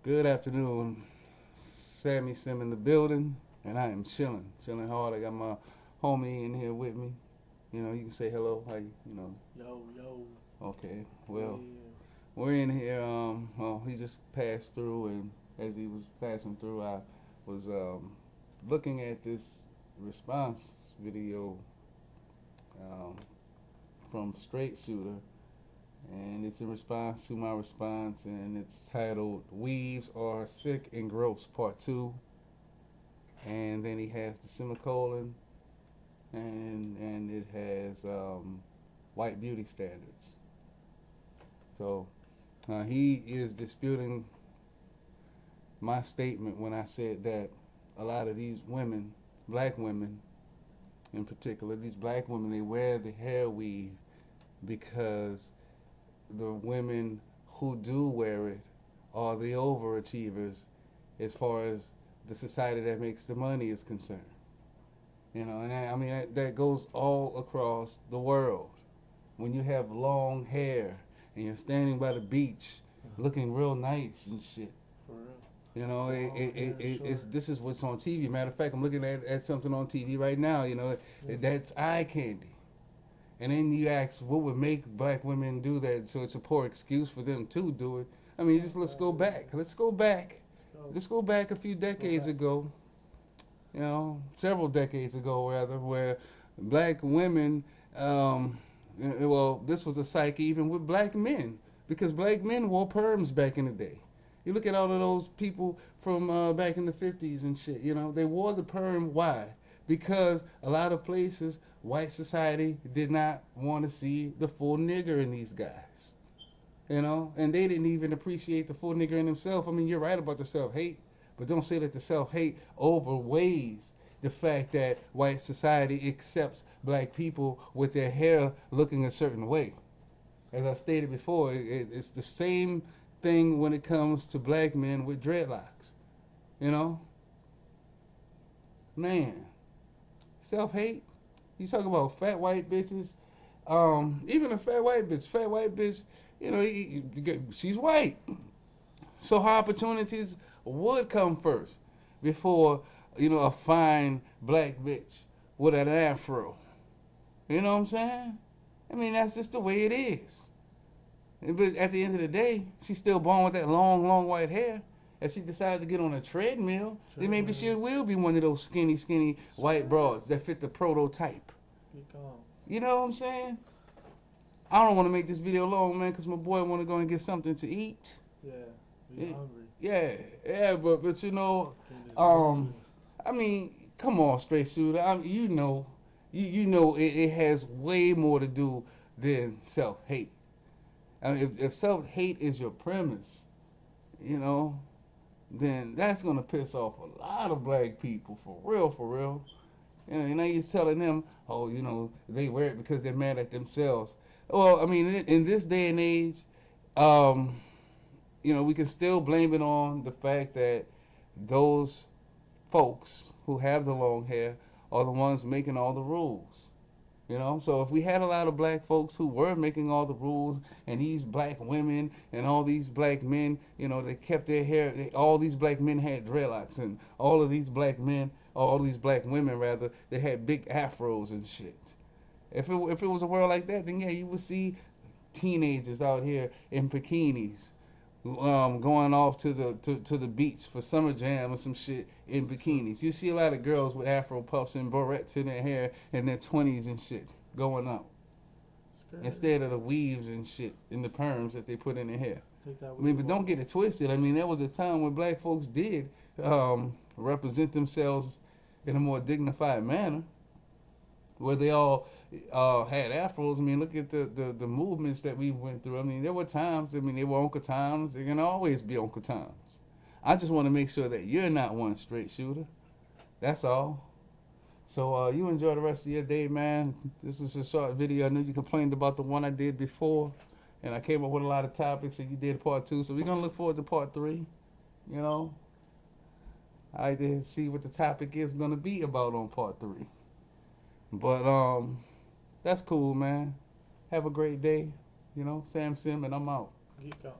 Good afternoon. Sammy Sim in the building, and I am chilling hard. I got my homie in here with me. You know, you can say hello. How you. Yo, yo. Okay. Yeah, Well, we're in here. Well, he just passed through, and as he was passing through, I was looking at this response video um, from Straight Shooter, and it's in response to my response, and it's titled "Weaves Are Sick and Gross" Part Two, and then he has the semicolon, and it has white beauty standards. So he is disputing my statement when I said that a lot of these women, black women in particular, these black women, they wear the hair weave because the women who do wear it are the overachievers as far as the society that makes the money is concerned. You know, and that goes all across the world. When you have long hair and you're standing by the beach looking real nice and shit. for real. You know, it's Short. this is what's on TV. Matter of fact, I'm looking at something on TV right now. You know, that's eye candy. And then you ask, what would make black women do that? So it's a poor excuse for them to do it. I mean, just let's go back. Let's go back. Let's go back a few decades ago. You know, several decades ago rather, where black women, well, this was a psyche even with black men, because black men wore perms back in the day. You look at all of those people from back in the 50s and shit, you know, they wore the perm. Why? Because a lot of places, white society did not want to see the full nigger in these guys. You know, and they didn't even appreciate the full nigger in themselves. I mean, you're right about the self-hate, but don't say that the self-hate overweighs the fact that white society accepts black people with their hair looking a certain way. As I stated before, it's the same thing when it comes to black men with dreadlocks. You know? Man, self-hate. You talk about fat white bitches. Even a fat white bitch, you know, she's white. So her opportunities would come first before, you know, a fine black bitch with an afro. You know what I'm saying? I mean, that's just the way it is. But at the end of the day, she's still born with that long white hair. If she decided to get on a treadmill, then maybe she will be one of those skinny white broads that fit the prototype. You know what I'm saying? I don't want to make this video long, man, because my boy want to go and get something to eat. Yeah, we hungry. Yeah, but you know, I mean, come on, Straight Shooter. I mean, you know, it has way more to do than self-hate. I mean, if self-hate is your premise, you know, then that's gonna piss off a lot of black people, for real. You know, and now you're telling them, oh, you know, they wear it because they're mad at themselves. Well, I mean, in this day and age, you know, we can still blame it on the fact that those folks who have the long hair are the ones making all the rules. You know, so if we had a lot of black folks who were making all the rules, and these black women and all these black men, you know, they kept their hair, all these black men had dreadlocks, and all of these black men, all these black women rather, they had big afros and shit. If it was a world like that, then yeah, you would see teenagers out here in bikinis, going off to the beach for summer jam or some shit in bikinis. You see a lot of girls with afro puffs and barrettes in their hair in their 20s and shit going out, instead of the weaves and shit in the perms that they put in their hair. I mean, but don't get it twisted. I mean, there was a time when black folks did represent themselves in a more dignified manner, where they all had afros. I mean, look at the movements that we went through. I mean, there were times, I mean, there were Uncle Times. There can always be Uncle Times. I just want to make sure that you're not one, Straight Shooter. That's all. So you enjoy the rest of your day, man. This is a short video. I know you complained about the one I did before, and I came up with a lot of topics, and you did part 2. So we're going to look forward to part 3, you know. I did see what the topic is going to be about on part 3. But that's cool, man. Have a great day. You know, Sam Sim, and I'm out. Geek out.